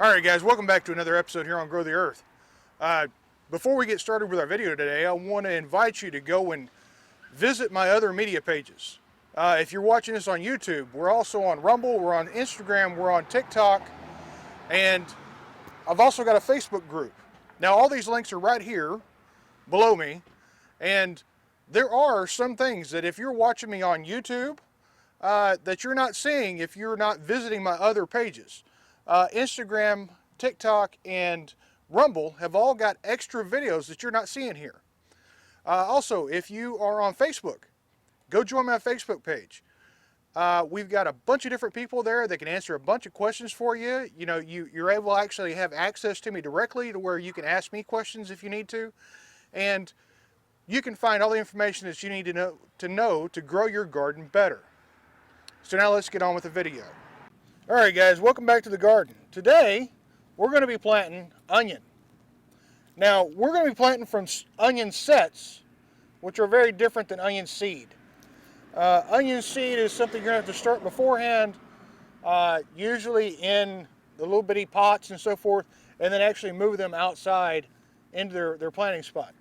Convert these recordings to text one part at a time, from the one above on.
Alright guys, welcome back to another episode here on Grow the Earth. Before we get started with our video today, I want to invite you to go and visit my other media pages. If you're watching this on YouTube, we're also on Rumble, we're on Instagram, we're on TikTok, and I've also got a Facebook group. Now all these links are right here below me, and there are some things that if you're watching me on YouTube that you're not seeing if you're not visiting my other pages. Instagram, TikTok, and Rumble have all got extra videos that you're not seeing here. Also, if you are on Facebook, go join my Facebook page. We've got a bunch of different people there that can answer a bunch of questions for you. You know, you're able to actually have access to me directly to where you can ask me questions if you need to. And you can find all the information that you need to know to grow your garden better. So now let's get on with the video. Alright guys, welcome back to the garden. Today, we're going to be planting onion. Now, we're going to be planting from onion sets, which are very different than onion seed. Onion seed is something you're going to have to start beforehand, usually in the little bitty pots and so forth, and then actually move them outside into their planting spot.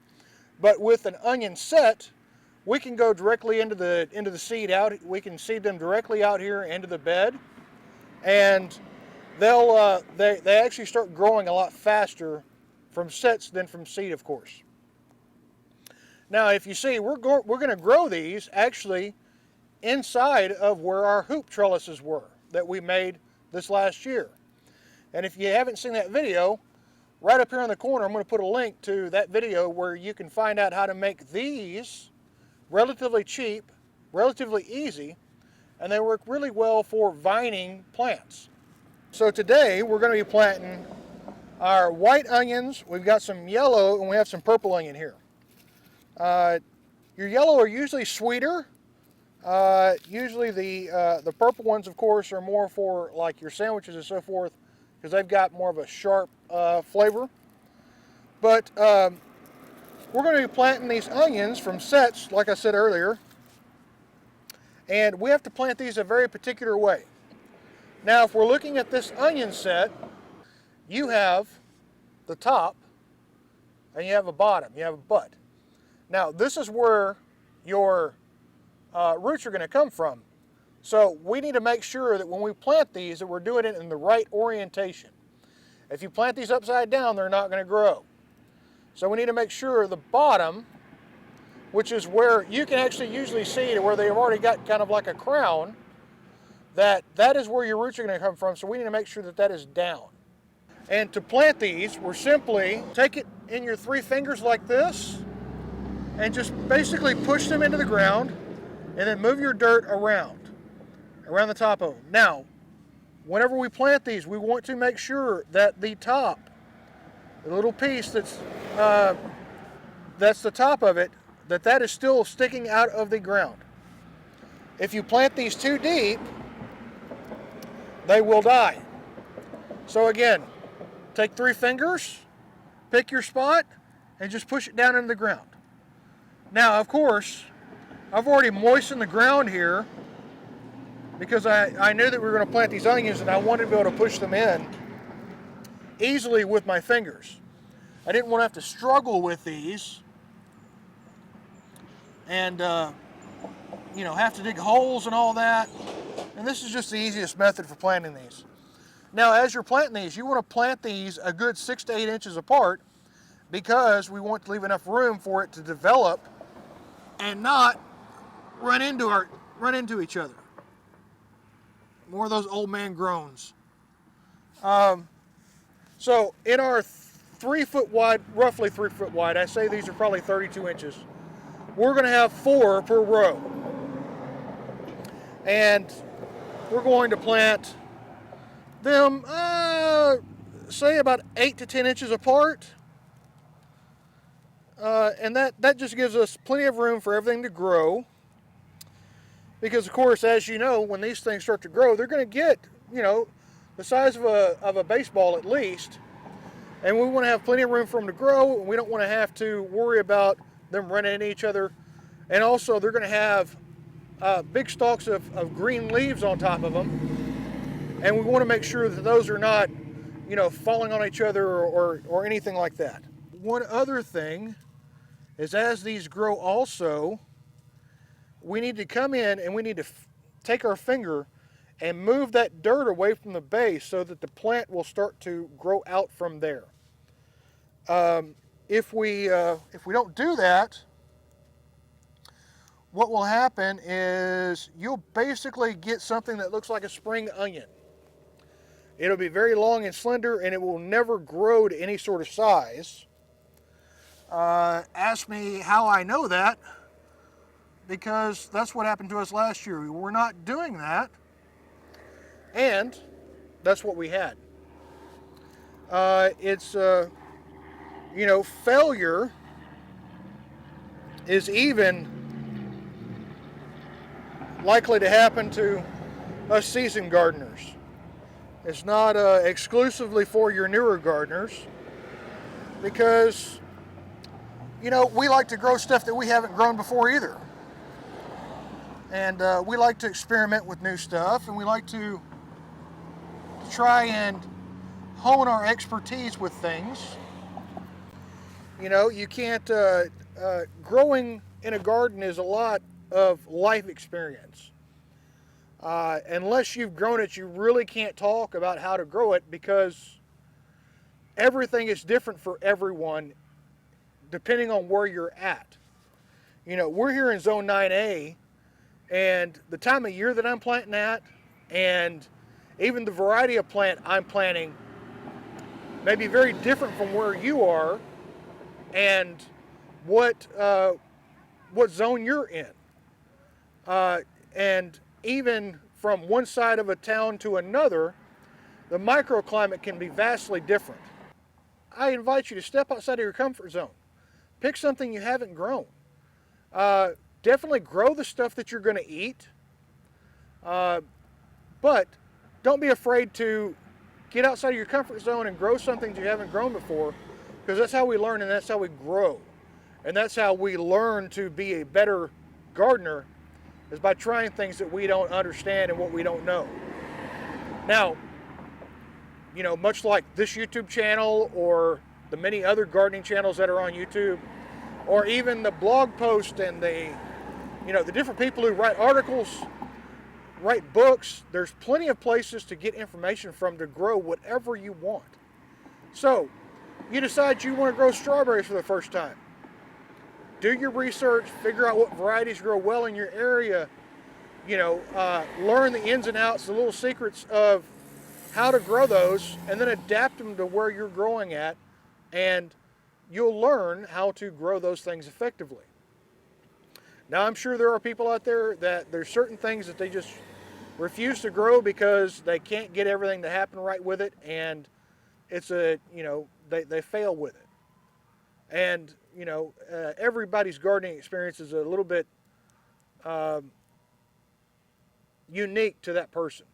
But with an onion set, we can go directly into the seed out. We can seed them directly out here into the bed, and they actually start growing a lot faster from sets than from seed, of course. Now, if you see, we're going to grow these actually inside of where our hoop trellises were that we made this last year. And if you haven't seen that video, right up here in the corner, I'm going to put a link to that video where you can find out how to make these relatively cheap, relatively easy, and they work really well for vining plants. So today we're going to be planting our white onions. We've got some yellow and we have some purple onion here. Your yellow are usually sweeter. Usually the purple ones, of course, are more for like your sandwiches and so forth because they've got more of a sharp flavor. But we're going to be planting these onions from sets, like I said earlier. And we have to plant these a very particular way. Now, if we're looking at this onion set, you have the top and you have a bottom, you have a butt. Now, this is where your roots are going to come from. So we need to make sure that when we plant these that we're doing it in the right orientation. If you plant these upside down, they're not going to grow. So we need to make sure the bottom, which is where you can actually usually see to where they've already got kind of like a crown, that is where your roots are going to come from. So we need to make sure that that is down. And to plant these, we're simply take it in your 3 fingers like this and just basically push them into the ground and then move your dirt around the top of them. Now, whenever we plant these, we want to make sure that the top, the little piece that's the top of it, that is still sticking out of the ground. If you plant these too deep, they will die. So again, take 3 fingers, pick your spot, and just push it down into the ground. Now, of course, I've already moistened the ground here because I knew that we were going to plant these onions and I wanted to be able to push them in easily with my fingers. I didn't want to have to struggle with these and have to dig holes and all that. And this is just the easiest method for planting these. Now, as you're planting these, you want to plant these a good 6 to 8 inches apart because we want to leave enough room for it to develop and not run into each other. More of those old man groans. So in our 3 foot wide, roughly 3 foot wide, I say these are probably 32 inches. We're going to have 4 per row. And we're going to plant them, say about 8 to 10 inches apart. And that just gives us plenty of room for everything to grow. Because of course, as you know, when these things start to grow, they're going to get, the size of a baseball at least. And we want to have plenty of room for them to grow, and we don't want to have to worry about them running into each other. And also, they're going to have big stalks of green leaves on top of them. And we want to make sure that those are not falling on each other or anything like that. One other thing is, as these grow also, we need to come in and we need to take our finger and move that dirt away from the base so that the plant will start to grow out from there. If we don't do that, what will happen is you'll basically get something that looks like a spring onion. It'll be very long and slender, and it will never grow to any sort of size. Ask me how I know that, because that's what happened to us last year. We were not doing that, and that's what we had. Failure is even likely to happen to us seasoned gardeners. It's not exclusively for your newer gardeners, because we like to grow stuff that we haven't grown before either, and we like to experiment with new stuff, and we like to try and hone our expertise with things. You can't growing in a garden is a lot of life experience. Unless you've grown it, you really can't talk about how to grow it, because everything is different for everyone depending on where you're at. We're here in Zone 9A, and the time of year that I'm planting at, and even the variety of plant I'm planting, may be very different from where you are and what zone you're in. And even from one side of a town to another, the microclimate can be vastly different. I invite you to step outside of your comfort zone. Pick something you haven't grown. Definitely grow the stuff that you're going to eat. But don't be afraid to get outside of your comfort zone and grow something you haven't grown before, because that's how we learn and that's how we grow. And that's how we learn to be a better gardener, is by trying things that we don't understand and what we don't know. Now, much like this YouTube channel or the many other gardening channels that are on YouTube, or even the blog post and the different people who write articles, write books, there's plenty of places to get information from to grow whatever you want. So, you decide you want to grow strawberries for the first time. Do your research, figure out what varieties grow well in your area, learn the ins and outs, the little secrets of how to grow those, and then adapt them to where you're growing at, and you'll learn how to grow those things effectively. Now, I'm sure there are people out there that there's certain things that they just refuse to grow because they can't get everything to happen right with it, and it's they fail with it. And everybody's gardening experience is a little bit unique to that person.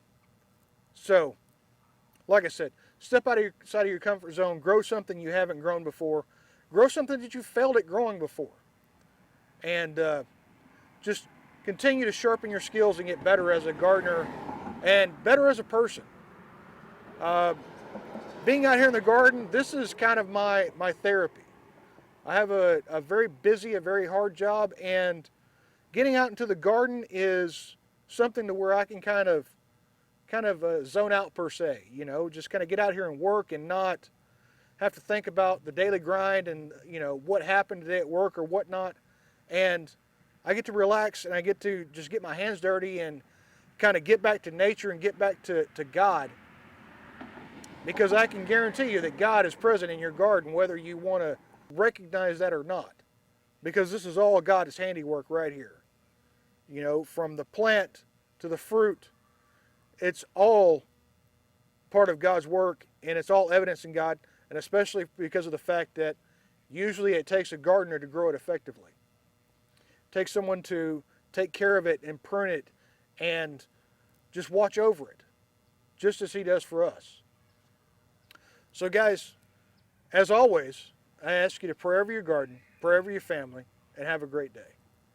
So, like I said, step outside of your comfort zone, grow something you haven't grown before, grow something that you failed at growing before, and just continue to sharpen your skills and get better as a gardener and better as a person. Being out here in the garden, this is kind of my therapy. I have a very busy, a very hard job, and getting out into the garden is something to where I can kind of zone out, per se, just kind of get out here and work and not have to think about the daily grind and what happened today at work or whatnot. And I get to relax, and I get to just get my hands dirty and kind of get back to nature and get back to God, because I can guarantee you that God is present in your garden, whether you want to recognize that or not, because this is all God's handiwork right here. From the plant to the fruit, it's all part of God's work, and it's all evidence in God, and especially because of the fact that usually it takes a gardener to grow it effectively. It takes someone to take care of it and prune it and just watch over it, just as He does for us. So guys, as always, I ask you to pray over your garden, pray over your family, and have a great day.